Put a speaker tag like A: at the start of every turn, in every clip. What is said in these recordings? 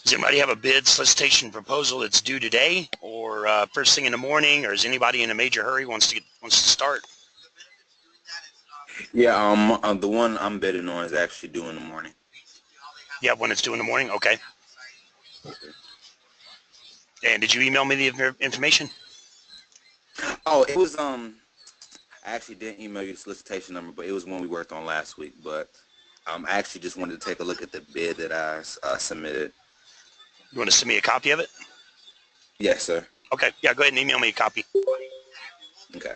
A: Does anybody have a bid solicitation proposal that's due today, or first thing in the morning, or is anybody in a major hurry wants to start?
B: Yeah, the one I'm bidding on is actually due in the morning.
A: Yeah, when it's due in the morning. Okay. And did you email me the information?
B: Oh, it was I actually didn't email you the solicitation number, but it was one we worked on last week. But I actually just wanted to take a look at the bid that I submitted.
A: You want to send me a copy of it?
B: Yes, sir.
A: Okay. Yeah, go ahead and email me a copy.
B: Okay.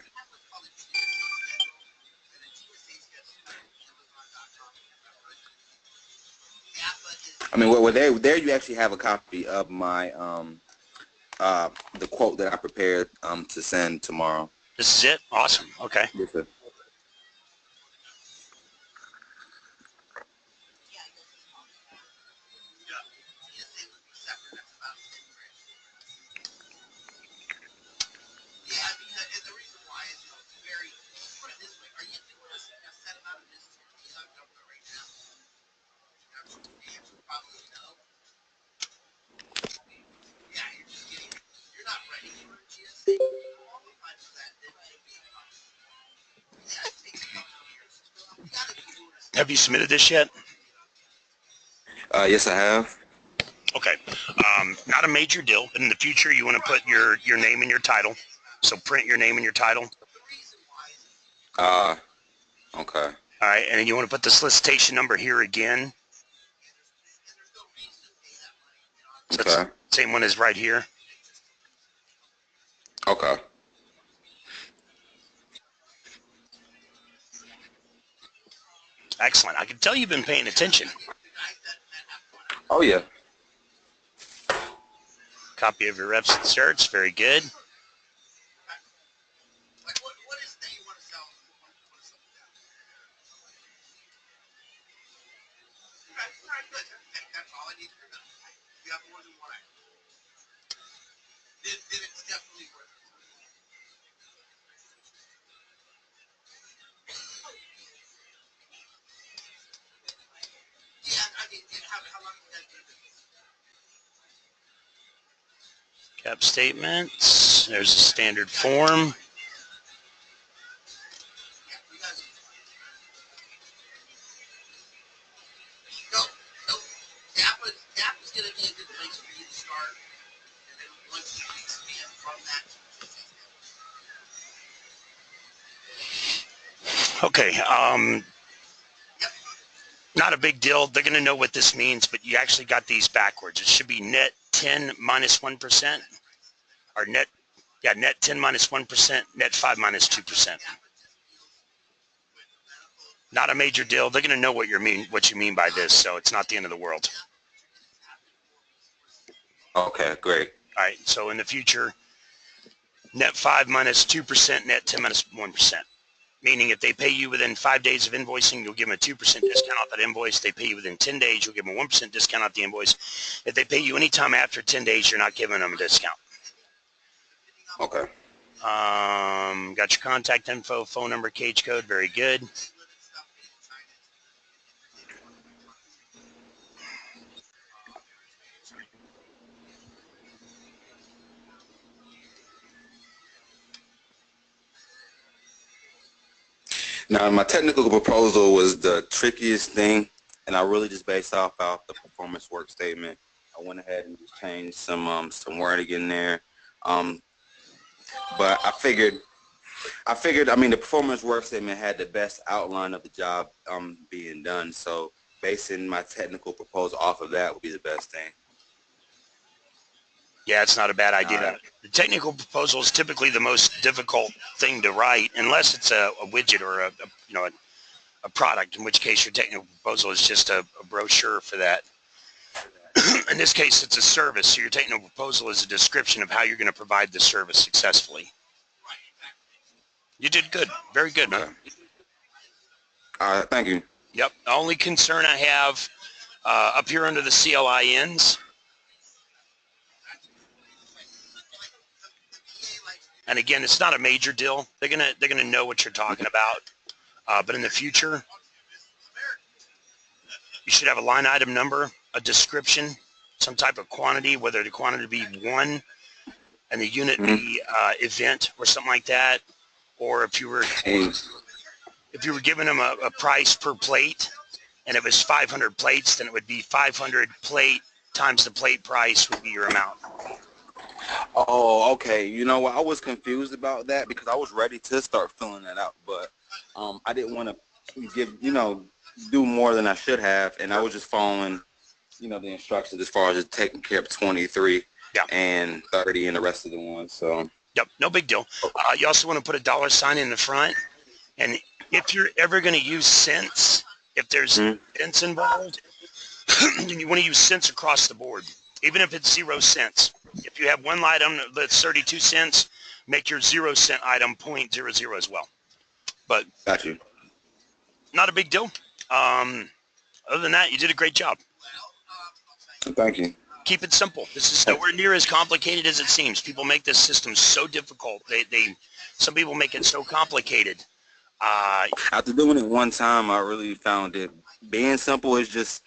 B: I mean, well, there you actually have a copy of my the quote that I prepared to send tomorrow.
A: This is it? Awesome. Okay.
B: Yes, sir.
A: Have you submitted this yet?
B: Yes, I have.
A: Okay. Not a major deal, but in the future you want to put your name and your title. So print your name and your title.
B: Okay.
A: All right, and then you want to put the solicitation number here again. So
B: Okay.
A: same one as right here.
B: Okay.
A: Excellent. I can tell you've been paying attention.
B: Oh, yeah.
A: Copy of your reps and certs. Very good. Cap statements. There's a standard form. Okay. Not a big deal. They're going to know what this means, but you actually got these backwards. It should be net 10 minus 1%, or net 10 minus 1%, net 5 minus 2%. Not a major deal. They're going to know what you mean by this, so it's not the end of the world.
B: Okay, great.
A: All right, so in the future, net 5 minus 2%, net 10 minus 1%. Meaning if they pay you within 5 days of invoicing, you'll give them a 2% discount off that invoice. They pay you within 10 days, you'll give them a 1% discount off the invoice. If they pay you anytime after 10 days, you're not giving them a discount.
B: Okay.
A: Got your contact info, phone number, cage code. Very good.
B: Now, my technical proposal was the trickiest thing, and I really just based off the performance work statement. I went ahead and just changed some wording in there, but I figured. I mean, the performance work statement had the best outline of the job being done. So, basing my technical proposal off of that would be the best thing.
A: Yeah, it's not a bad idea. The technical proposal is typically the most difficult thing to write, unless it's a widget or a product, in which case your technical proposal is just a brochure for that. In this case, it's a service, so your technical proposal is a description of how you're going to provide the service successfully. You did good. Very good, man.
B: Thank you.
A: Yep. The only concern I have up here under the CLINs, and again, it's not a major deal. They're gonna know what you're talking about. But in the future, you should have a line item number, a description. some type of quantity, whether the quantity be 1 and the unit be event or something like that, or if you were giving them a price per plate and it was 500 plates, then it would be 500 plate times the plate price would be your amount.
B: Oh, okay. You know what? I was confused about that because I was ready to start filling that out, but I didn't want to do more than I should have, and I was just following, the instructions as far as just taking care of 23 and 30 and the rest of the ones. So.
A: Yep, no big deal. You also want to put a $sign in the front, and if you're ever going to use cents, if there's cents involved, then you want to use cents across the board, even if it's 0 cents. If you have one item that's 32 cents, make your 0 cent item 0.00 as well. But
B: got you.
A: Not a big deal. Other than that, you did a great job.
B: Thank you.
A: Keep it simple. This is nowhere near as complicated as it seems. People make this system so difficult. Some people make it so complicated.
B: After doing it one time, I really found it being simple is just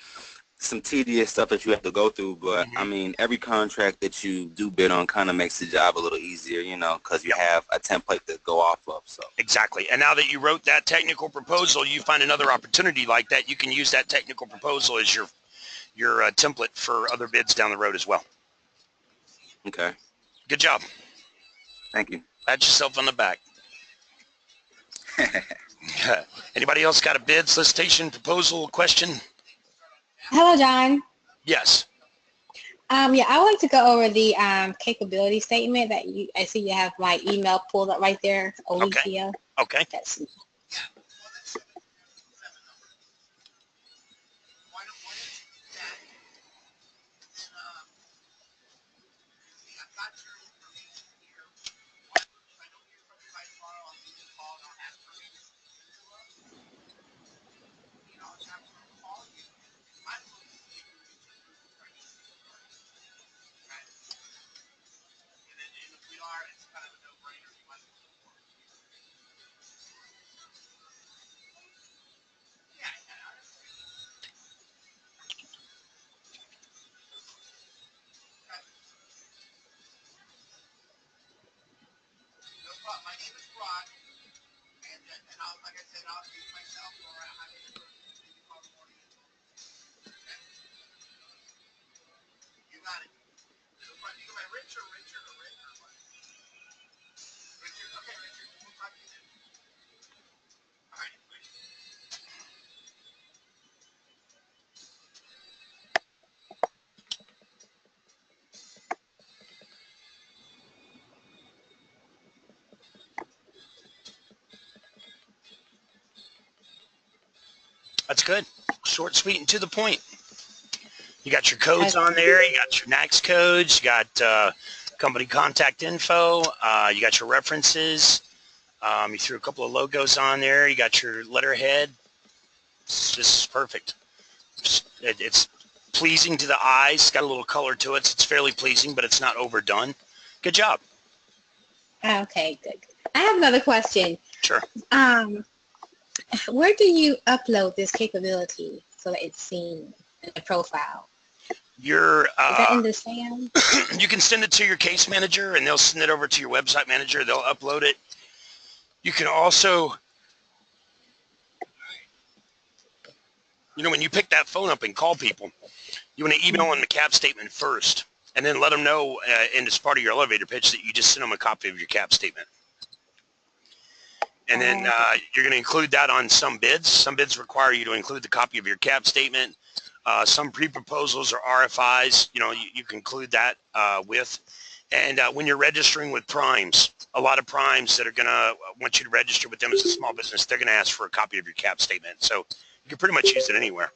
B: some tedious stuff that you have to go through. But I mean, every contract that you do bid on kind of makes the job a little easier, because you have a template to go off of. So
A: exactly. And now that you wrote that technical proposal, you find another opportunity like that. You can use that technical proposal as your template for other bids down the road as well.
B: Okay.
A: Good job.
B: Thank you.
A: Pat yourself on the back. Anybody else got a bid, solicitation, proposal, question?
C: Hello, John.
A: Yes.
C: Yeah, I want to go over the capability statement that I see you have my email pulled up right there.
A: Okay. Okay.
C: Yes.
A: That's good. Short, sweet, and to the point. You got your codes on there. You got your naics codes. You got company contact info. You got your references. You threw a couple of logos on there. You got your letterhead. This is perfect. It's pleasing to the eyes. It's got a little color to it. So it's fairly pleasing, but it's not overdone. Good job.
C: Okay, good. I have another question.
A: Sure.
C: Where do you upload this capability so that it's seen in the profile? Is that in the SAM?
A: You can send it to your case manager, and they'll send it over to your website manager. They'll upload it. You can also, when you pick that phone up and call people, you want to email them the cap statement first, and then let them know in as part of your elevator pitch that you just sent them a copy of your cap statement. And then you're going to include that on some bids. Some bids require you to include the copy of your cap statement. Some pre-proposals or RFIs, you can include that with. And when you're registering with primes, a lot of primes that are going to want you to register with them as a small business, they're going to ask for a copy of your cap statement. So you can pretty much use it anywhere.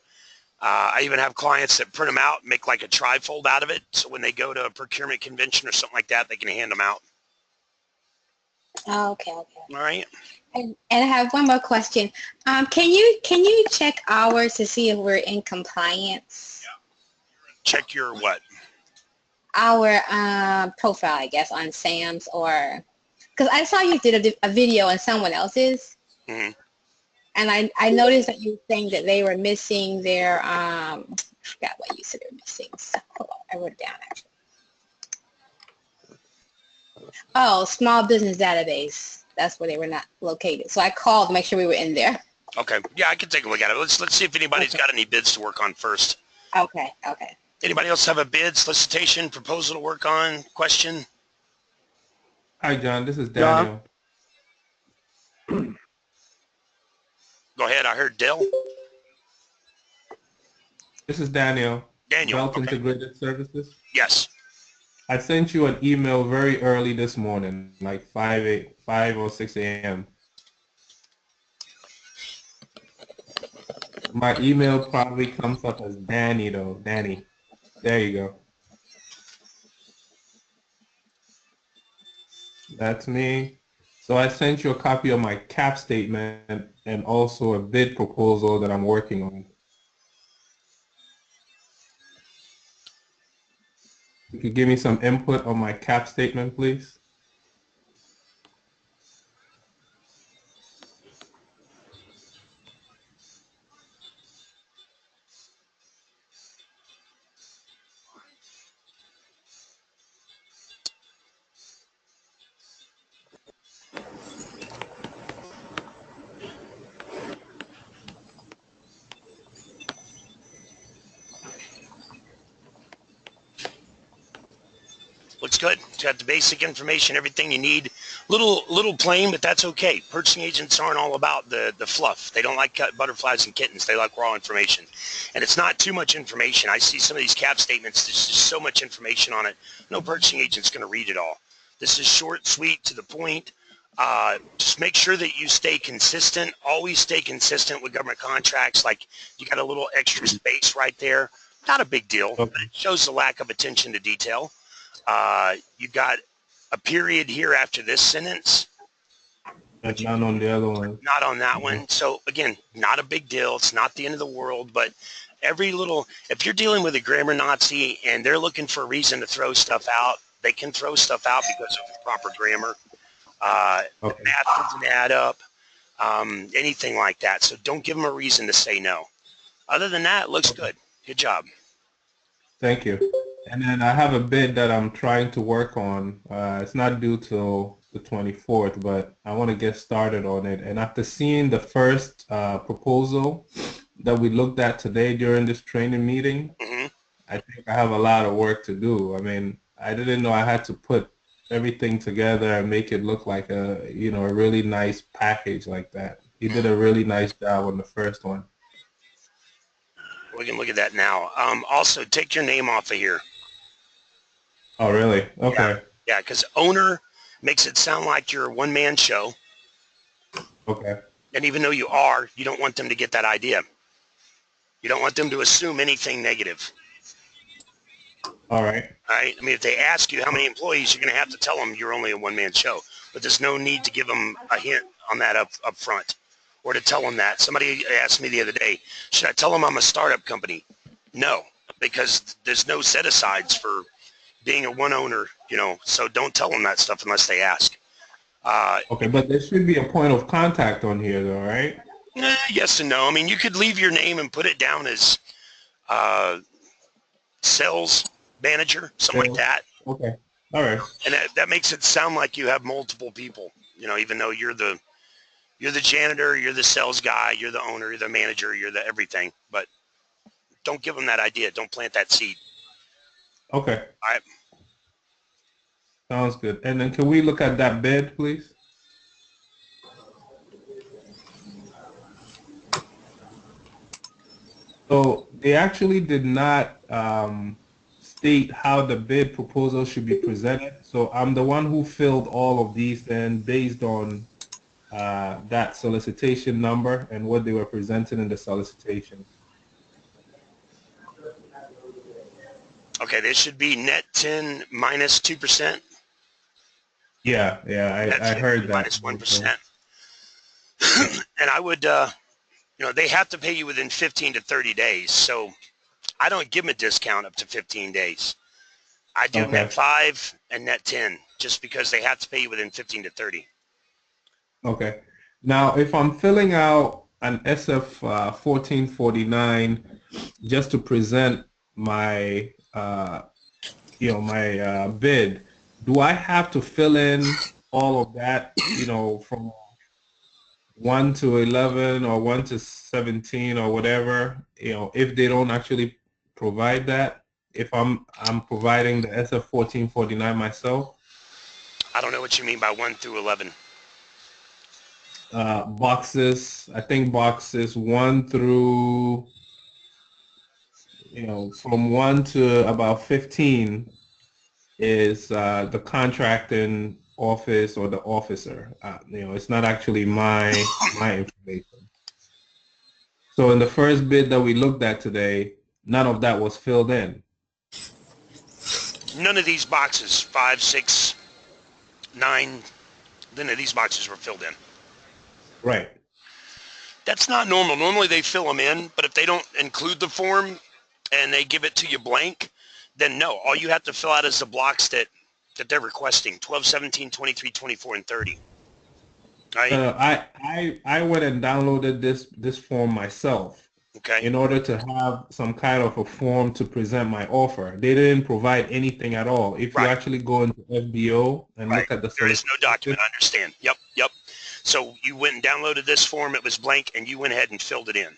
A: I even have clients that print them out, make like a trifold out of it. So when they go to a procurement convention or something like that, they can hand them out.
C: Oh, okay.
A: All right.
C: And I have one more question. Can you check ours to see if we're in compliance?
A: Yeah. Check your what?
C: Our profile, I guess, on Sam's, or because I saw you did a video on someone else's, and I noticed that you were saying that they were missing their forgot what you said they were missing. So, hold on, I wrote it down actually. Oh, small business database. That's where they were not located. So I called to make sure we were in there.
A: Okay. Yeah, I can take a look at it. Let's see if anybody's got any bids to work on first.
C: Okay, okay.
A: Anybody else have a bid, solicitation, proposal to work on, question?
D: Hi, John. This is Daniel.
A: Go ahead. I heard Dell.
D: This is Daniel.
A: Daniel.
D: Belt
A: Okay.
D: Integrated Services.
A: Yes.
D: I sent you an email very early this morning, like 5 or 6 a.m. My email probably comes up as Danny, though. Danny. There you go. That's me. So I sent you a copy of my cap statement and also a bid proposal that I'm working on. You could give me some input on my cap statement, please.
A: Looks good. It's got the basic information, everything you need. Little plain, but that's okay. Purchasing agents aren't all about the fluff. They don't like butterflies and kittens. They like raw information. And it's not too much information. I see some of these cap statements, there's just so much information on it. No purchasing agent's going to read it all. This is short, sweet, to the point. Just make sure that you stay consistent. Always stay consistent with government contracts. Like you got a little extra space right there. Not a big deal.
D: Okay.
A: It shows the lack of attention to detail. You got a period here after this sentence.
D: But none on the other one.
A: Not on that one. So again, not a big deal. It's not the end of the world, but every little, if you're dealing with a grammar Nazi and they're looking for a reason to throw stuff out, they can throw stuff out because of proper grammar.
D: Okay.
A: The math doesn't add up, anything like that. So don't give them a reason to say no. Other than that, it looks good. Good job.
D: Thank you. And then I have a bid that I'm trying to work on. It's not due till the 24th, but I want to get started on it. And after seeing the first proposal that we looked at today during this training meeting, I think I have a lot of work to do. I mean, I didn't know I had to put everything together and make it look like a, you know, a really nice package like that. He did a really nice job on the first one.
A: We can look at that now. Also, take your name off of here.
D: Oh, really? Okay.
A: Yeah, because owner makes it sound like you're a one-man show.
D: Okay.
A: And even though you are, you don't want them to get that idea. You don't want them to assume anything negative.
D: All right.
A: All right? I mean, if they ask you how many employees, you're going to have to tell them you're only a one-man show. But there's no need to give them a hint on that up front or to tell them that. Somebody asked me the other day, should I tell them I'm a startup company? No, because there's no set-asides for being a one owner, you know, so don't tell them that stuff unless they ask.
D: Okay, but there should be a point of contact on here though, right?
A: Yes and no. I mean, you could leave your name and put it down as sales manager, something like that.
D: Okay, all right.
A: And that makes it sound like you have multiple people, you know, even though you're the janitor, you're the sales guy, you're the owner, you're the manager, you're the everything. But don't give them that idea. Don't plant that seed.
D: Okay.
A: All right.
D: Sounds good. And then can we look at that bid, please? So they actually did not state how the bid proposal should be presented. So I'm the one who filled all of these then based on that solicitation number and what they were presented in the solicitation.
A: Okay, this should be net 10 minus 2%.
D: Yeah, I heard that.
A: Minus 1%. And I would, you know, they have to pay you within 15 to 30 days. So I don't give them a discount up to 15 days. I do net 5 and net 10 just because they have to pay you within 15 to 30.
D: Okay. Now, if I'm filling out an SF 1449 just to present my my bid, do I have to fill in all of that, from 1 to 11 or 1 to 17 or whatever, if they don't actually provide that, if I'm providing the SF 1449 myself?
A: I don't know what you mean by 1 through 11.
D: Boxes, I think boxes 1 through, from 1 to about 15 is the contracting office or the officer. It's not actually my information. So in the first bid that we looked at today, none of that was filled in.
A: None of these boxes, 5, 6, 9, none of these boxes were filled in.
D: Right.
A: That's not normal. Normally they fill them in, but if they don't include the form and they give it to you blank, then no. All you have to fill out is the blocks that they're requesting, 12, 17, 23, 24, and 30. Right?
D: I went and downloaded this form myself
A: Okay.
D: in order to have some kind of a form to present my offer. They didn't provide anything at all. If you actually go into FBO and look at the
A: there is no document, I understand. Yep. So you went and downloaded this form, it was blank, and you went ahead and filled it in.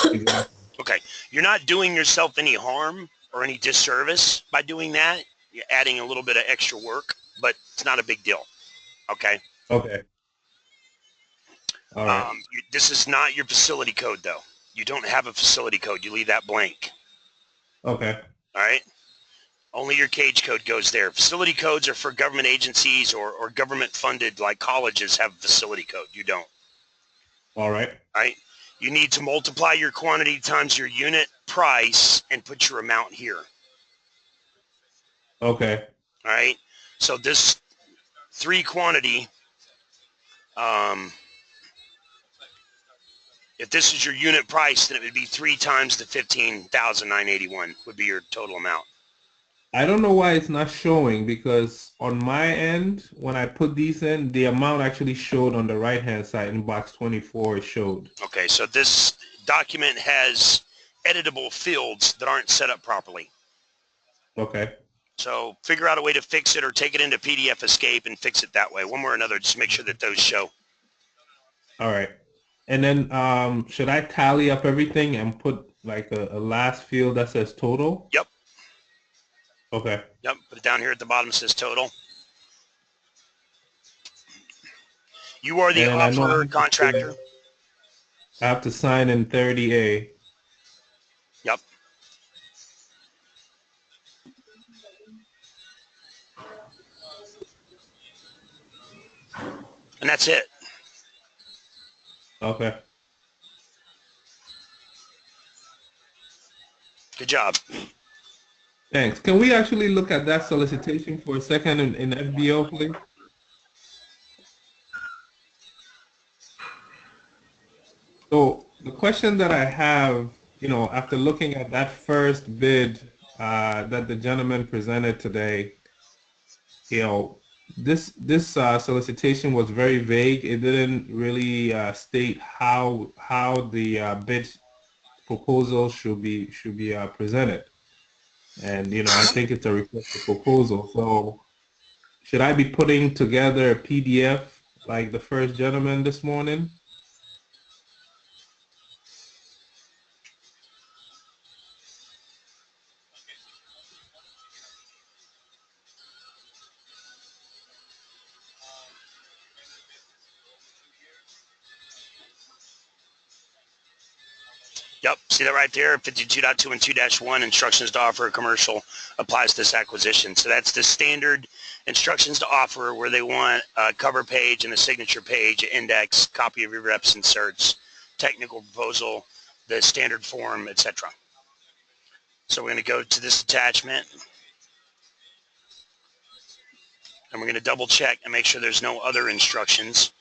D: Exactly.
A: Okay. You're not doing yourself any harm or any disservice by doing that. You're adding a little bit of extra work, but it's not a big deal. Okay.
D: Okay. All right.
A: This is not your facility code, though. You don't have a facility code. You leave that blank.
D: Okay.
A: All right. Only your cage code goes there. Facility codes are for government agencies or government funded, like colleges have a facility code. You don't.
D: All right.
A: All right. You need to multiply your quantity times your unit price and put your amount here.
D: Okay.
A: All right. So this 3 quantity, if this is your unit price, then it would be 3 times the 15,981 would be your total amount.
D: I don't know why it's not showing, because on my end, when I put these in, the amount actually showed on the right-hand side. In box 24, it showed.
A: Okay, so this document has editable fields that aren't set up properly.
D: Okay.
A: So figure out a way to fix it, or take it into PDF Escape and fix it that way. One way or another, just make sure that those show.
D: All right. And then should I tally up everything and put like a last field that says total?
A: Yep.
D: Okay.
A: Yep, put it down here at the bottom. It says total. You are the offeror contractor.
D: I have to sign in 30A.
A: Yep. And that's it.
D: Okay.
A: Good job.
D: Thanks. Can we actually look at that solicitation for a second in FBO, please? So the question that I have, after looking at that first bid that the gentleman presented today, this solicitation was very vague. It didn't really state how the bid proposal should be presented. And I think it's a request for proposal. So should I be putting together a PDF like the first gentleman this morning?
A: Yep, see that right there? 52.2 and 2-1, instructions to offer a commercial applies to this acquisition. So that's the standard instructions to offer, where they want a cover page and a signature page, index, copy of your reps and certs, technical proposal, the standard form, etc. So we're going to go to this attachment, and we're going to double check and make sure there's no other instructions.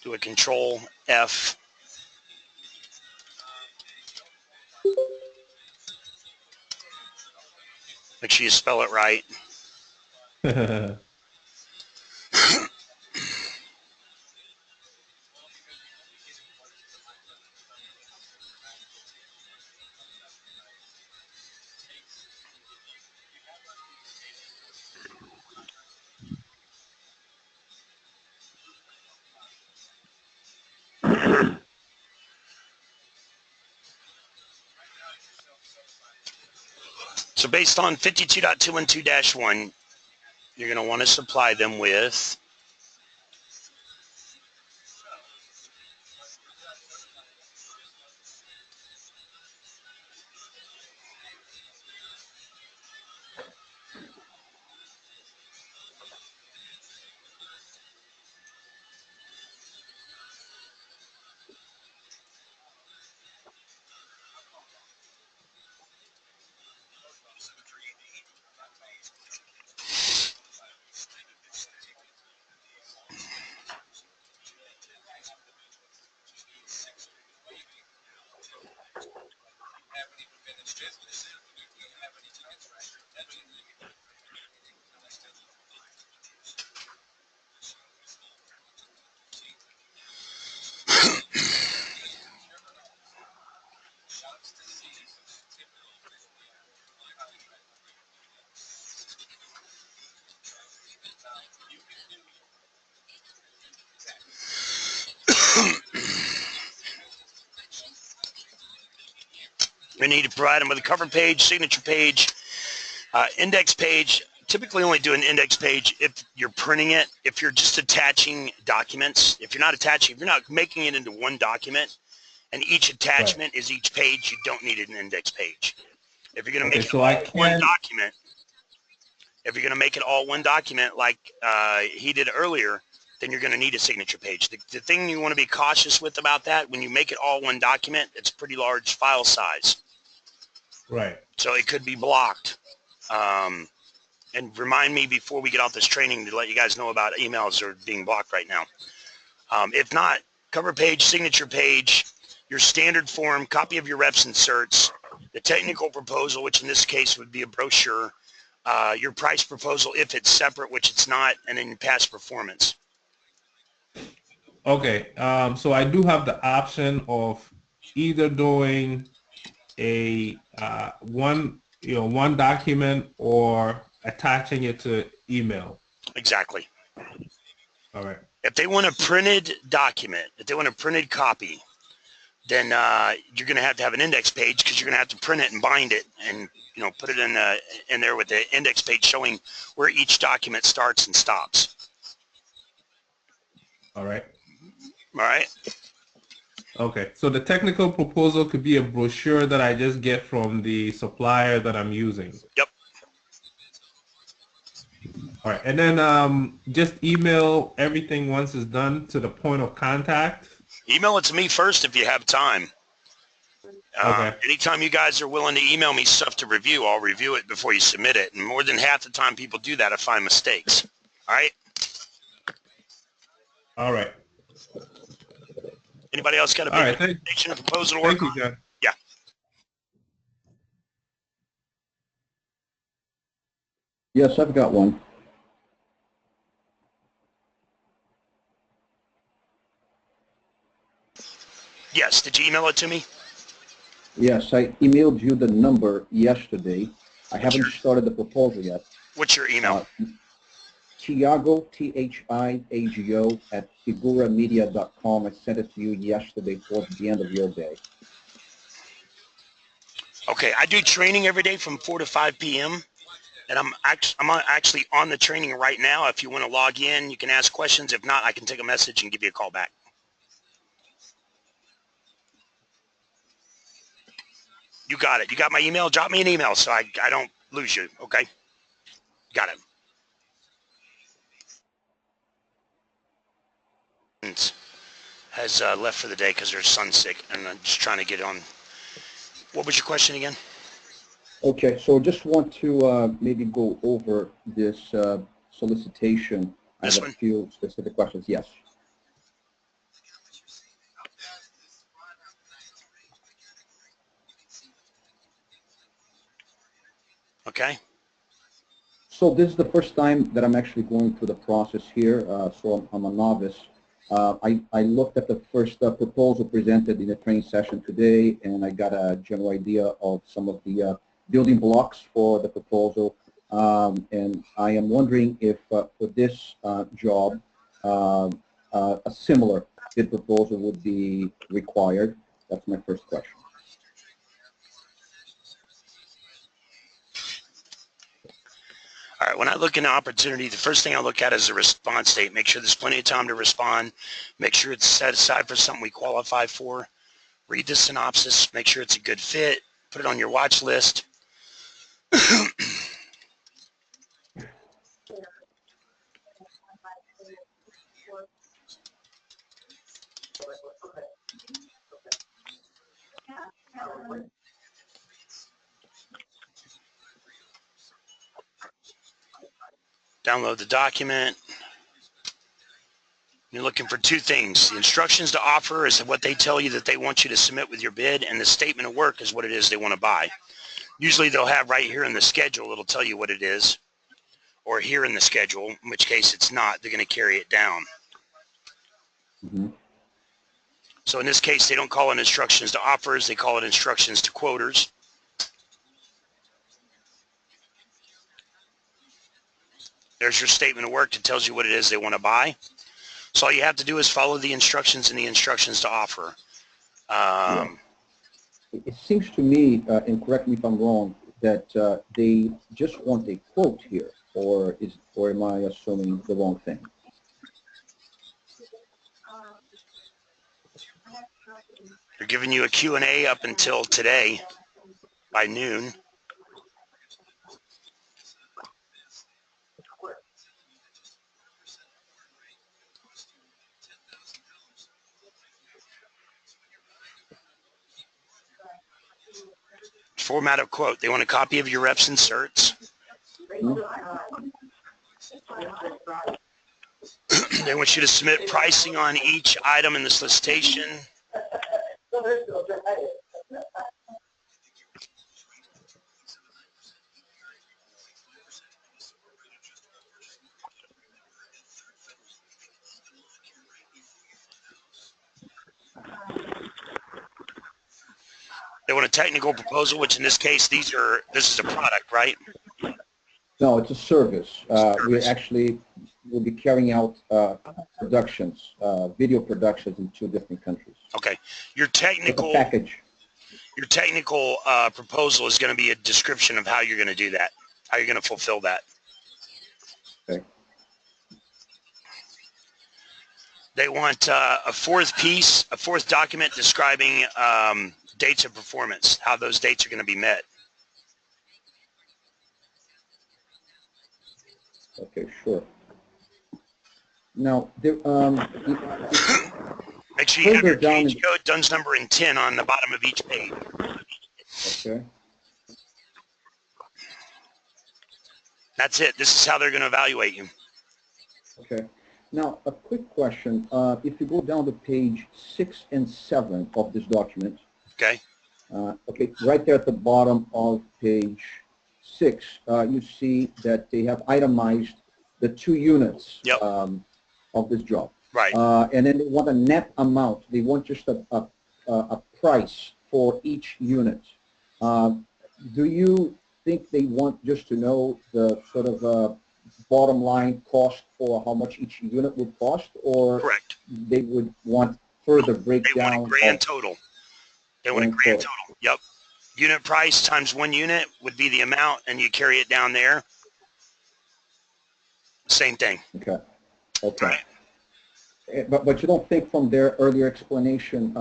A: Do a Control F. Make sure you spell it right. So based on 52.212-1, you're going to want to supply them with we need to provide them with a cover page, signature page, index page. Typically only do an index page if you're printing it. If you're just attaching documents, if you're not making it into one document and each attachment is each page, you don't need an index page. If you're going to make it all one document, if you're going to make it all one document like he did earlier, then you're going to need a signature page. The thing you want to be cautious with about that, when you make it all one document, it's a pretty large file size.
D: Right.
A: So it could be blocked. And remind me before we get off this training to let you guys know about emails that are being blocked right now. If not, cover page, signature page, your standard form, copy of your reps and certs, the technical proposal, which in this case would be a brochure, your price proposal if it's separate, which it's not, and then your past performance.
D: Okay, so I do have the option of either doing a one document or attaching it to email.
A: Exactly.
D: All right.
A: If they want a printed document, if they want a printed copy, then you're going to have an index page because you're going to have to print it and bind it and put it in there with the index page showing where each document starts and stops.
D: All right.
A: All right.
D: Okay, so the technical proposal could be a brochure that I just get from the supplier that I'm using.
A: Yep.
D: All right, and then just email everything once it's done to the point of contact.
A: Email it to me first if you have time.
D: Okay.
A: Anytime you guys are willing to email me stuff to review, I'll review it before you submit it. And more than half the time people do that, I find mistakes. All right.
D: All right.
A: Anybody else got a big presentation or proposal to work on?
D: Thank you, John.
A: Yeah.
E: Yes, I've got one.
A: Yes. Did you email it to me?
E: Yes, I emailed you the number yesterday. I haven't started the proposal yet.
A: What's your email?
E: Tiago, Thiago, at figuramedia.com. I sent it to you yesterday towards the end of your day.
A: Okay, I do training every day from 4 to 5 p.m. And I'm actually on the training right now. If you want to log in, you can ask questions. If not, I can take a message and give you a call back. You got it. You got my email? Drop me an email so I don't lose you, okay? Got it. Has left for the day because her son's sick, and I'm just trying to get on. What was your question again?
E: Okay, so just want to maybe go over this solicitation. I have a few specific questions. Yes.
A: Okay.
E: So this is the first time that I'm actually going through the process here, so I'm a novice. I looked at the first proposal presented in the training session today, and I got a general idea of some of the building blocks for the proposal. And I am wondering if for this job, a similar bid proposal would be required. That's my first question.
A: All right, when I look into opportunity, the first thing I look at is the response date. Make sure there's plenty of time to respond. Make sure it's set aside for something we qualify for. Read the synopsis. Make sure it's a good fit. Put it on your watch list. Download the document. You're looking for two things. The instructions to offer is what they tell you that they want you to submit with your bid, and the statement of work is what it is they want to buy. Usually they'll have right here in the schedule, it'll tell you what it is, or here in the schedule, in which case it's not, they're going to carry it down.
E: Mm-hmm.
A: So in this case, they don't call it instructions to offers, they call it instructions to quoters. There's your statement of work that tells you what it is they want to buy. So all you have to do is follow the instructions and the instructions to offer.
E: Yeah. It seems to me, and correct me if I'm wrong, that they just want a quote here, or am I assuming the wrong thing?
A: They're giving you a Q&A up until today by noon. Format of quote. They want a copy of your reps and certs. They want you to submit pricing on each item in the solicitation. They want a technical proposal, which in this case, this is a product, right?
E: No, it's a service. We'll be carrying out productions, video productions in 2 different countries.
A: Okay. Your technical
E: package.
A: Your technical proposal is going to be a description of how you're going to do that, how you're going to fulfill that.
E: Okay.
A: They want a fourth document describing dates of performance, how those dates are going to be met.
E: Okay, sure. Now, there,
A: make sure you have your page code, DUNS number, and 10 on the bottom of each page.
E: Okay.
A: That's it. This is how they're going to evaluate you.
E: Okay. Now, a quick question. If you go down to page 6 and 7 of this document.
A: Okay.
E: Okay, right there at the bottom of page 6, you see that they have itemized the 2 units of this job.
A: Right.
E: And then they want a net amount. They want just a price for each unit. Do you think they want just to know the sort of bottom line cost for how much each unit would cost, or
A: correct,
E: they would want further breakdown?
A: They want a grand total. They want a grand total. Yep. Unit price times 1 unit would be the amount, and you carry it down there. Same thing.
E: Okay. Okay.
A: Right.
E: But you don't think from their earlier explanation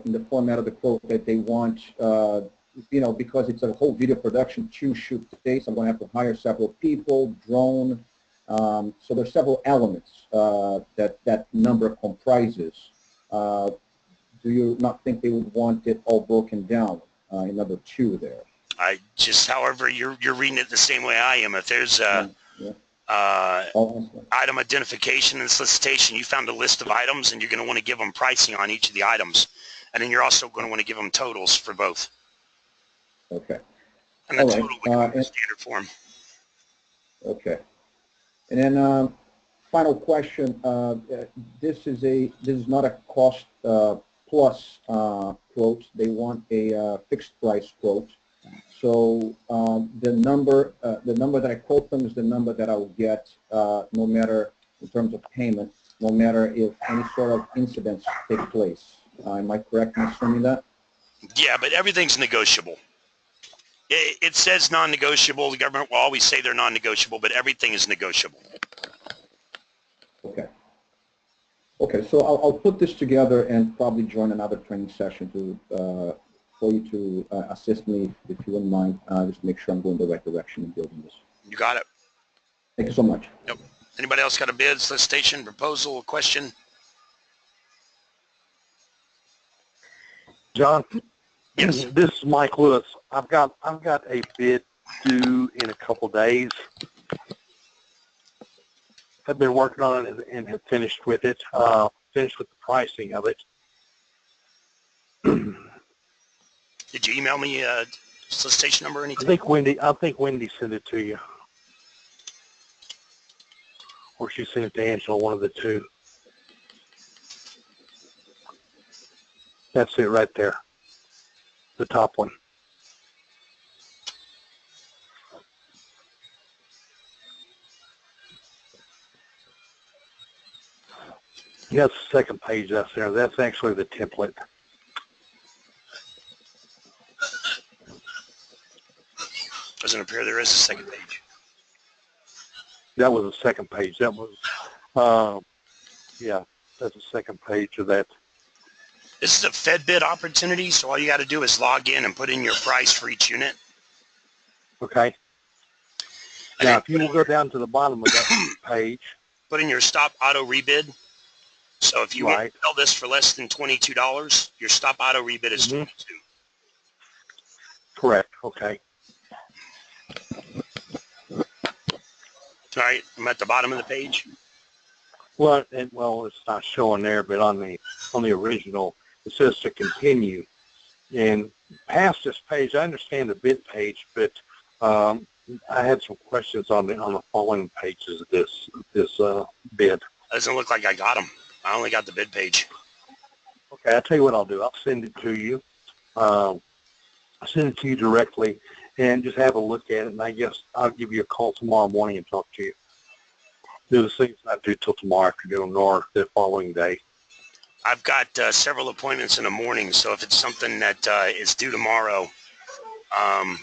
E: in the format of the quote that they want, you know, because it's a whole video production, 2 shoot days, I'm going to have to hire several people, drone. So there's several elements that number comprises. Do you not think they would want it all broken down in number 2 there?
A: I just, however, you're reading it the same way I am. If there's item identification and solicitation, you found a list of items, and you're going to want to give them pricing on each of the items, and then you're also going to want to give them totals for both.
E: Okay.
A: And the total would go in standard form.
E: Okay. And then final question. This is not a cost plus quote. They want a fixed price quote. So the number that I quote them is the number that I will get, no matter in terms of payment, no matter if any sort of incidents take place. Am I correct in assuming that?
A: Yeah, but everything's negotiable. It says non-negotiable. The government will always say they're non-negotiable, but everything is negotiable.
E: Okay. Okay, so I'll put this together and probably join another training session to for you to assist me, if you wouldn't mind, just make sure I'm going the right direction in building this.
A: You got it.
E: Thank you so much.
A: Yep. Anybody else got a bid, solicitation, proposal, question?
F: John,
A: Yes.
F: this is Mike Lewis. I've got a bid due in a couple days. I've been working on it and have finished with it. Finished with the pricing of it.
A: Did you email me a solicitation number or anything?
F: I think Wendy sent it to you, or she sent it to Angela, one of the two. That's it right there, the top one. That's the second page that's there. That's actually the template.
A: Doesn't appear there is a second page.
F: That was the second page. That was, yeah, that's the second page of that.
A: This is a Fed bid opportunity, so all you got to do is log in and put in your price for each unit.
F: Okay.
A: And
F: Now, if you will go down to the bottom of that page.
A: Put in your stop auto rebid. So if you want to sell this for less than $22, your stop auto rebid is $22.
F: Correct. Okay.
A: All right, I'm at the bottom of the page.
F: Well, it's not showing there, but on the original, it says to continue. And past this page, I understand the bid page, but I had some questions on the following pages of this bid.
A: Doesn't look like I got them. I only got the bid page.
F: Okay, I'll tell you what I'll do. I'll send it to you. I'll send it to you directly, and just have a look at it. And I guess I'll give you a call tomorrow morning and talk to you. Do the things I do till tomorrow afternoon or the following day.
A: I've got several appointments in the morning, so if it's something that is due tomorrow, go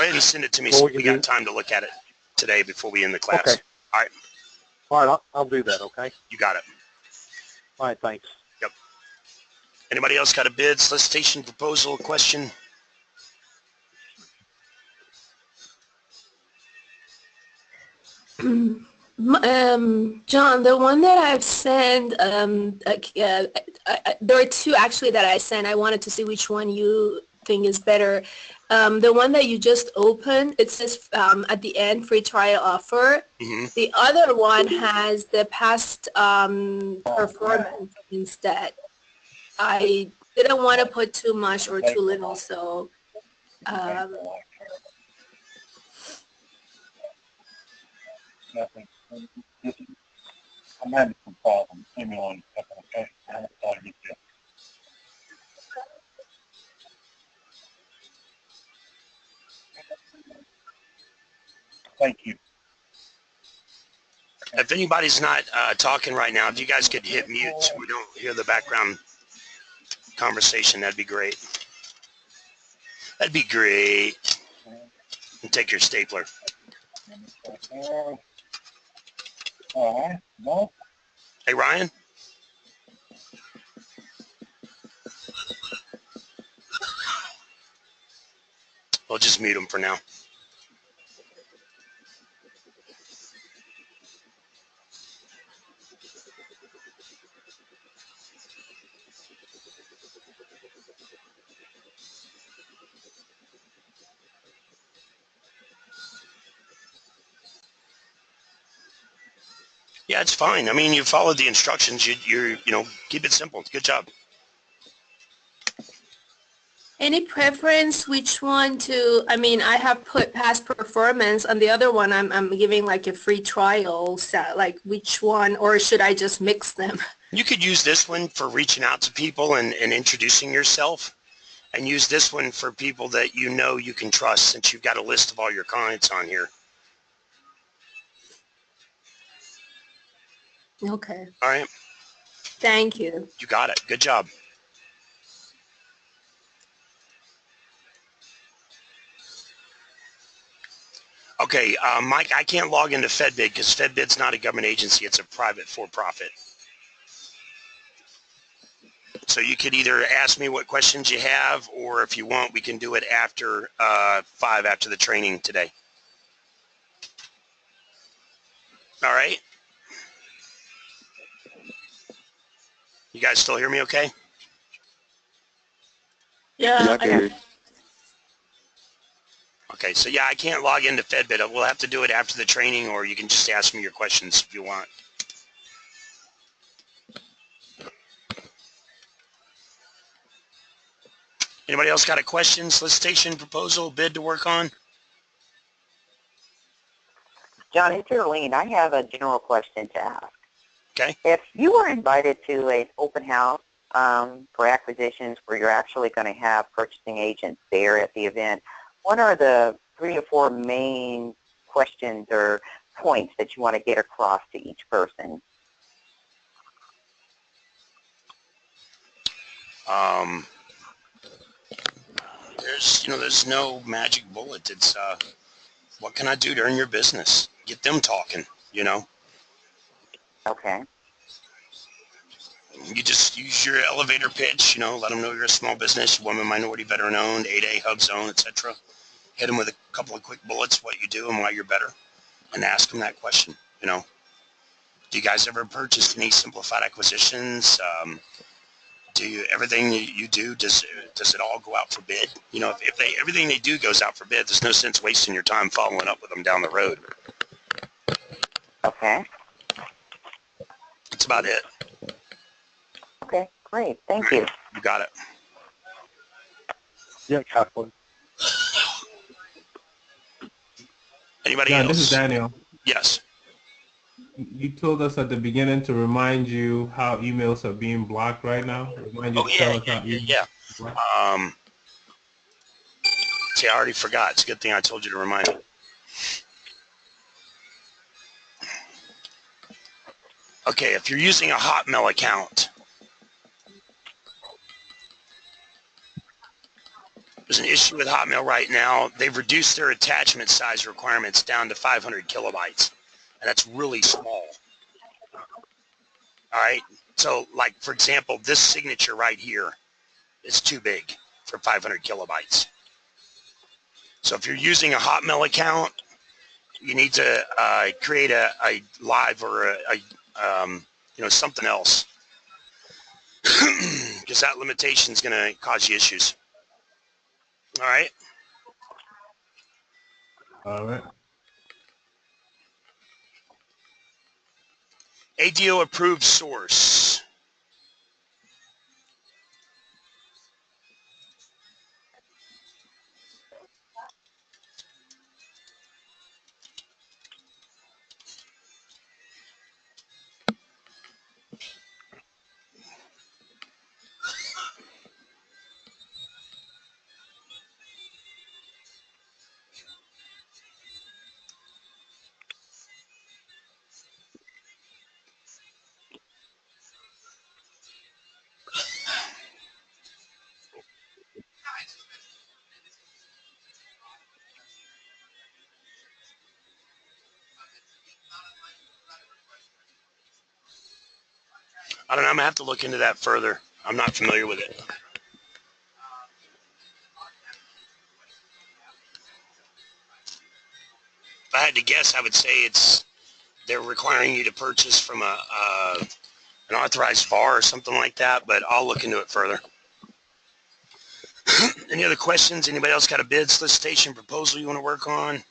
A: ahead and send it to me so we got time to look at it today before we end the class.
F: Okay.
A: All right.
F: All right, I'll do that, okay?
A: You got it.
F: All right, thanks.
A: Yep. Anybody else got a bid, solicitation, proposal, question?
G: John, the one that I've sent, there are two actually that I sent. I wanted to see which one you think is better. The one that you just opened, it says at the end, free trial offer.
A: Mm-hmm.
G: The other one has the past performance instead. I didn't want to put too much or too little, so
F: Nothing. I'm having some problems. Give me one second, okay? I'll get you. Thank you.
A: If anybody's not talking right now, if you guys could hit mute so we don't hear the background conversation, that'd be great. That'd be great. And take your stapler. Hey, Ryan? We'll just mute him for now. Yeah, it's fine. I mean, you followed the instructions. You know, keep it simple. Good job.
G: any preference which one to, I mean, I have put past performance on the other one. I'm giving like a free trial, so like which one, or should I just mix them?
A: You could use this one for reaching out to people and introducing yourself, and use this one for people that you know you can trust, since you've got a list of all your clients on here.
G: Okay.
A: All right.
G: Thank you.
A: You got it. Good job. Okay, Mike, I can't log into FedBid because FedBid's not a government agency. It's a private for-profit. So you could either ask me what questions you have, or if you want, we can do it after 5, after the training today. All right. You guys still hear me okay?
G: Yeah,
B: I can hear you.
A: Okay, so yeah, I can't log into FedBid. We'll have to do it after the training, or you can just ask me your questions if you want. Anybody else got a question, solicitation, proposal, bid to work on?
H: John, it's Jolene. I have a general question to ask.
A: Okay.
H: If you were invited to an open house for acquisitions where you're actually going to have purchasing agents there at the event, what are the 3 or 4 main questions or points that you want to get across to each person?
A: There's no magic bullet. It's what can I do to earn your business? Get them talking,
H: Okay.
A: You just use your elevator pitch, let them know you're a small business, woman, minority, veteran owned, 8A, HubZone, etc. Hit them with a couple of quick bullets, what you do and why you're better, and ask them that question, Do you guys ever purchase any simplified acquisitions? Everything you do, does it all go out for bid? If everything they do goes out for bid, there's no sense wasting your time following up with them down the road.
H: Okay.
A: That's about it.
H: Okay, great. Thank you.
A: You got it.
F: Yeah, Kathleen.
A: Anybody
D: John,
A: else?
D: this is Daniel.
A: Yes.
D: You told us at the beginning to remind you how emails are being blocked right now. Remind you to tell us how emails are blocked.
A: See, I already forgot. It's a good thing I told you to remind me. Okay, if you're using a Hotmail account, there's an issue with Hotmail right now. They've reduced their attachment size requirements down to 500 kilobytes, and that's really small. All right, so like, for example, this signature right here is too big for 500 kilobytes. So if you're using a Hotmail account, you need to create a live or something else, because that limitation is going to cause you issues. All right.
D: All right.
A: ADO approved source. I don't know. I'm going to have to look into that further. I'm not familiar with it. If I had to guess, I would say they're requiring you to purchase from an authorized VAR or something like that, but I'll look into it further. Any other questions? Anybody else got a bid, solicitation, proposal you want to work on?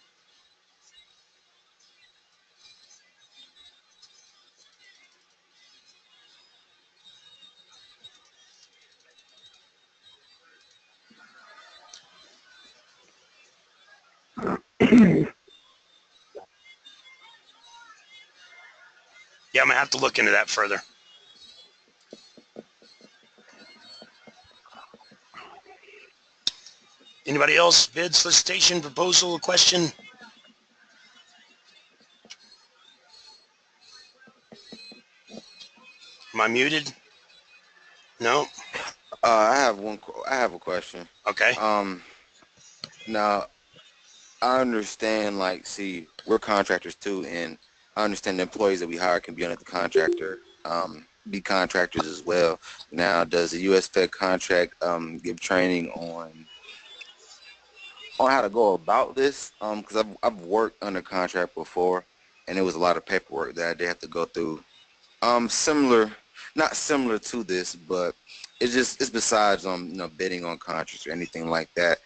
A: Yeah, I'm going to have to look into that further. Anybody else? Bid, solicitation, proposal, question? Am I muted? No?
B: I have a question.
A: Okay.
B: Now, I understand, like, see, we're contractors too, and I understand the employees that we hire can be under the contractor, be contractors as well. Now, does the U.S. Fed contract give training on how to go about this? Because I've worked under contract before, and it was a lot of paperwork that I did have to go through. Similar, not similar to this, but it's besides bidding on contracts or anything like that.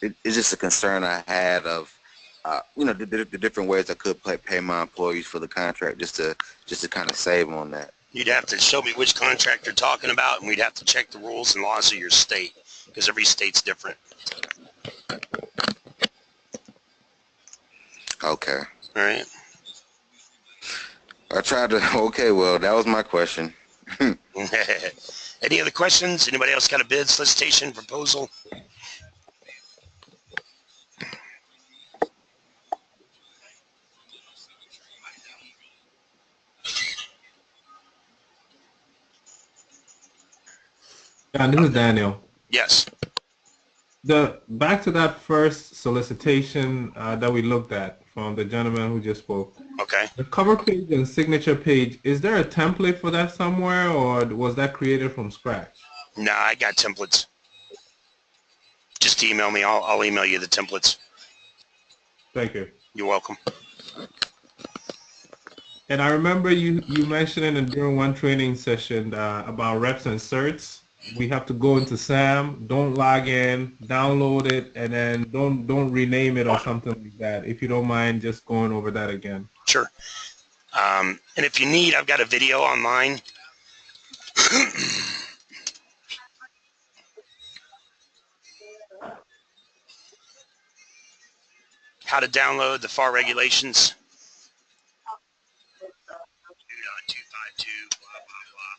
B: It's just a concern I had of the different ways I could pay my employees for the contract just to kind of save on that.
A: You'd have to show me which contract you're talking about, and we'd have to check the rules and laws of your state, because every state's different.
B: Okay.
A: All right.
B: I tried to. Okay, well, that was my question.
A: Any other questions? Anybody else got a bid, solicitation, proposal?
D: John, this is Daniel.
A: Yes.
D: Back to that first solicitation that we looked at from the gentleman who just spoke.
A: Okay.
D: The cover page and signature page, is there a template for that somewhere, or was that created from scratch?
A: No, I got templates. Just email me. I'll email you the templates.
D: Thank you.
A: You're welcome.
D: And I remember you mentioning during one training session about reps and certs. We have to go into SAM, don't log in, download it, and then don't rename it or something like that. If you don't mind just going over that again.
A: Sure. And if you need, I've got a video online. How to download the FAR regulations. 2.252, blah, blah, blah.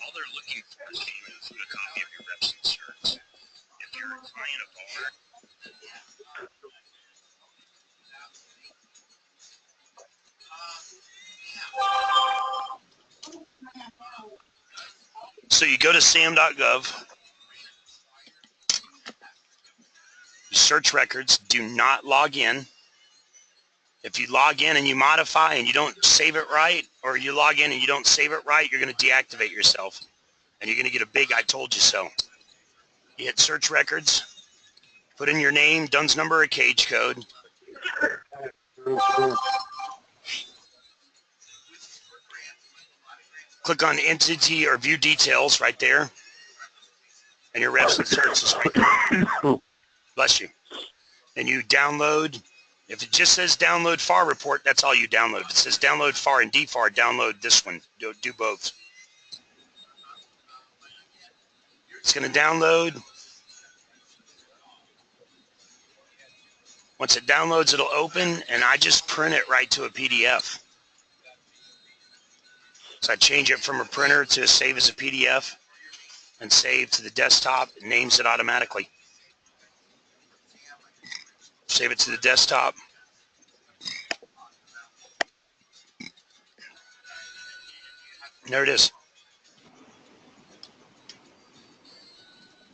A: All they're looking for is a copy of your reps and certs. If you're a client of ours, so you go to sam.gov, you search records, do not log in. If you log in and you modify and you don't save it right, or you log in and you don't save it right, you're going to deactivate yourself. And you're going to get a big I told you so. You hit search records, put in your name, DUNS number, or cage code. Click on entity or view details right there. And your reps and certs is right there. Bless you. And you download. If it just says download FAR report, that's all you download. If it says download FAR and DFAR, download this one. Do both. It's going to download. Once it downloads, it'll open, and I just print it right to a PDF. So I change it from a printer to save as a PDF and save to the desktop. It names it automatically. Save it to the desktop. There it is.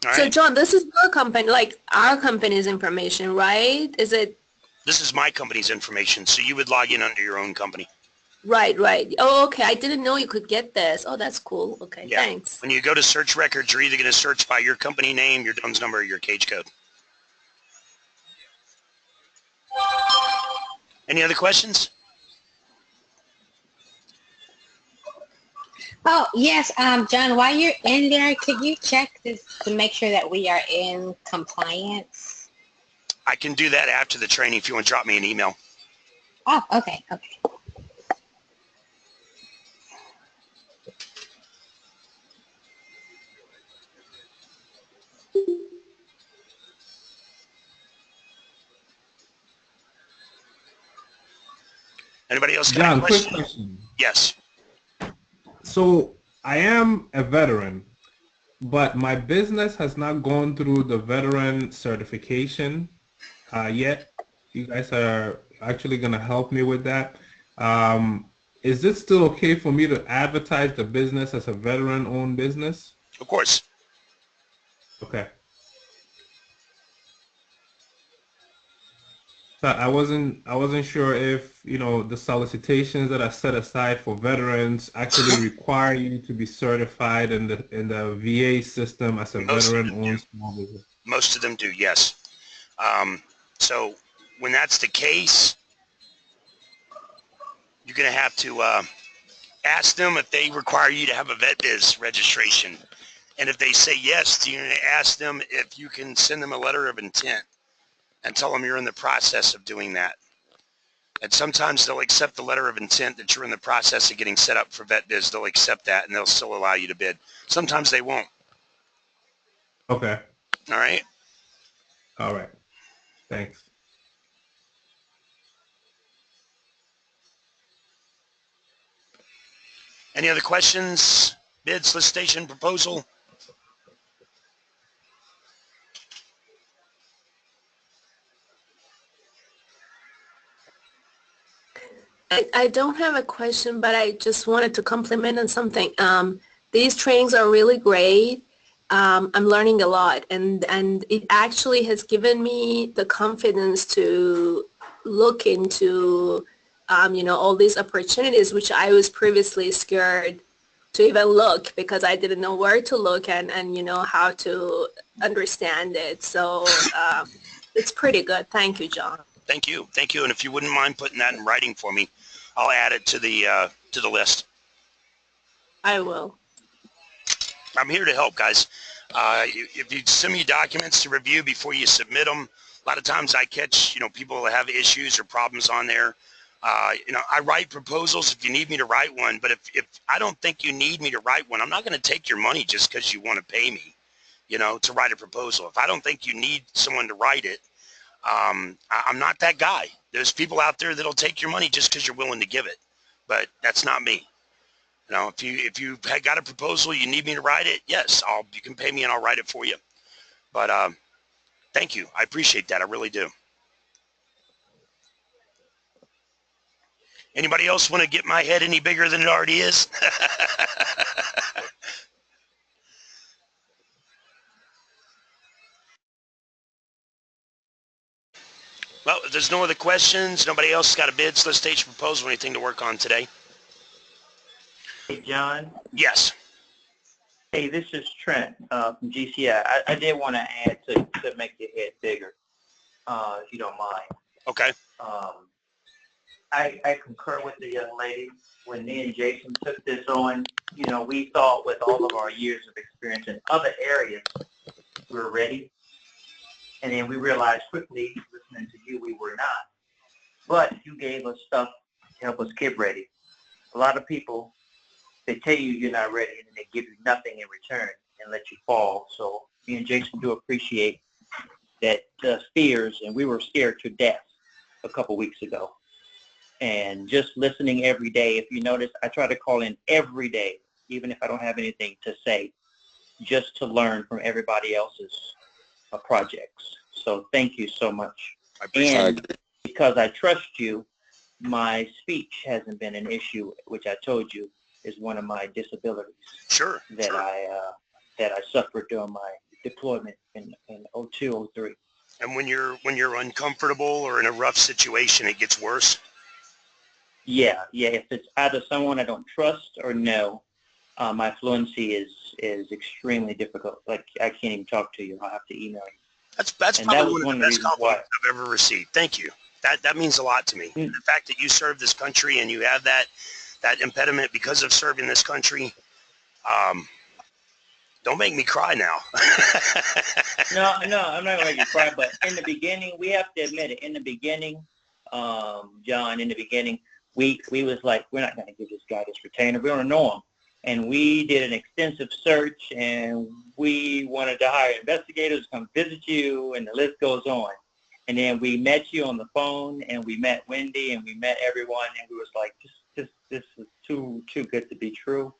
A: All
G: So
A: right.
G: John, this is your company, like our company's information, right? Is it?
A: This is my company's information, so you would log in under your own company.
G: Right, right. Oh, okay. I didn't know you could get this. Oh, that's cool. Okay,
A: Yeah.
G: thanks.
A: When you go to search records, you're either going to search by your company name, your DUNS number, or your cage code. Any other questions?
C: Oh, yes, John, while you're in there, could you check this to make sure that we are in compliance?
A: I can do that after the training if you want to drop me an email.
C: Oh, okay, okay.
A: Anybody else got
D: John,
A: any
D: quick
A: questions?
D: question.
A: Yes.
D: So I am a veteran, but my business has not gone through the veteran certification yet. You guys are actually going to help me with that. Is it still okay for me to advertise the business as a veteran-owned business?
A: Of course.
D: Okay. So I wasn't sure if, the solicitations that are set aside for veterans actually require you to be certified in the VA system as a
A: Most of them do.
D: veteran-owned small business.
A: Most of them do, yes. So when that's the case, you're going to have to ask them if they require you to have a vetbiz registration. And if they say yes, you're going to ask them if you can send them a letter of intent and tell them you're in the process of doing that. And sometimes they'll accept the letter of intent that you're in the process of getting set up for vetbiz. They'll accept that and they'll still allow you to bid. Sometimes they won't.
D: Okay.
A: All right.
D: All right. Thanks.
A: Any other questions? Bid, solicitation, proposal?
G: I don't have a question, but I just wanted to compliment on something. These trainings are really great. I'm learning a lot, and it actually has given me the confidence to look into, all these opportunities, which I was previously scared to even look because I didn't know where to look and how to understand it. So it's pretty good. Thank you, John.
A: Thank you. Thank you. And if you wouldn't mind putting that in writing for me, I'll add it to the list.
G: I will.
A: I'm here to help, guys. If you send me documents to review before you submit them, a lot of times I catch, people that have issues or problems on there. I write proposals if you need me to write one, but if I don't think you need me to write one, I'm not going to take your money just because you want to pay me, to write a proposal. If I don't think you need someone to write it, I'm not that guy. There's people out there that'll take your money just because you're willing to give it, but that's not me. If you got a proposal, you need me to write it, yes, you can pay me and I'll write it for you. But thank you. I appreciate that. I really do. Anybody else want to get my head any bigger than it already is? Well, if there's no other questions, nobody else got a bid, solicitation, proposal, anything to work on today?
I: Hey, John.
A: Yes.
I: Hey, this is Trent from G.S.A. I did want to add to make your head bigger, if you don't mind.
A: Okay.
I: I concur with the young lady. When me and Jason took this on, we thought with all of our years of experience in other areas, we were ready. And then we realized quickly, listening to you, we were not. But you gave us stuff to help us get ready. A lot of people, they tell you you're not ready, and then they give you nothing in return and let you fall. So me and Jason do appreciate that fears, and we were scared to death a couple weeks ago. And just listening every day, if you notice, I try to call in every day, even if I don't have anything to say, just to learn from everybody else's projects. So thank you so much. And because I trust you, my speech hasn't been an issue, which I told you is one of my disabilities.
A: Sure.
I: That I suffered during my deployment in 02, 03.
A: And when you're uncomfortable or in a rough situation, it gets worse.
I: Yeah. If it's either someone I don't trust or know, my fluency is extremely difficult. Like I can't even talk to you. I'll have to email you.
A: That's probably one of the best compliments I've ever received. Thank you. That means a lot to me. The fact that you serve this country and you have that impediment because of serving this country. Don't make me cry now.
I: No, I'm not going to make you cry, but in the beginning, we have to admit it. In the beginning, John, in the beginning, we was like, we're not going to give this guy this retainer. We don't know him. And we did an extensive search, and we wanted to hire investigators to come visit you, and the list goes on. And then we met you on the phone, and we met Wendy, and we met everyone, and we was like, this is too good to be true.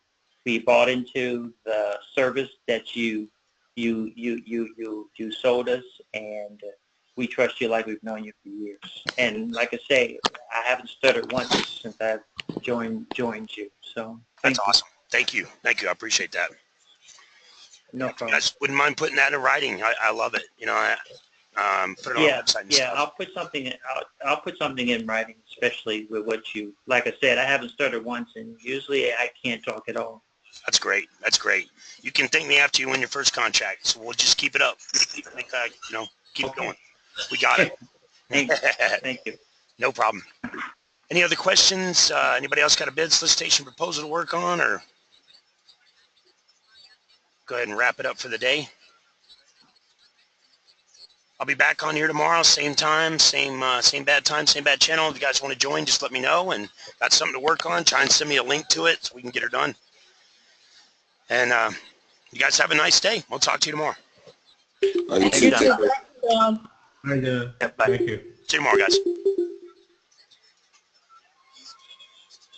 I: We bought into the service that you sold us, and we trust you like we've known you for years. And like I say, I haven't stuttered once since I've joined you. So
A: that's awesome. Thank you. I appreciate that.
I: No problem.
A: I just wouldn't mind putting that in writing. I love it. Put it on the website and stuff.
I: I'll put something in writing, especially with what you, like I said, I haven't started once, and usually I can't talk at all.
A: That's great. That's great. You can thank me after you win your first contract, so we'll just keep it up. Keep it going. We got it.
I: Thank you.
A: No problem. Any other questions? Anybody else got a bid solicitation proposal to work on, or go ahead and wrap it up for the day? I'll be back on here tomorrow, same time, same bad time, same bad channel. If you guys want to join, just let me know, and got something to work on. Try and send me a link to it so we can get her done. And you guys have a nice day. We'll talk to you tomorrow.
B: You too.
D: Thank you.
A: See you tomorrow, guys.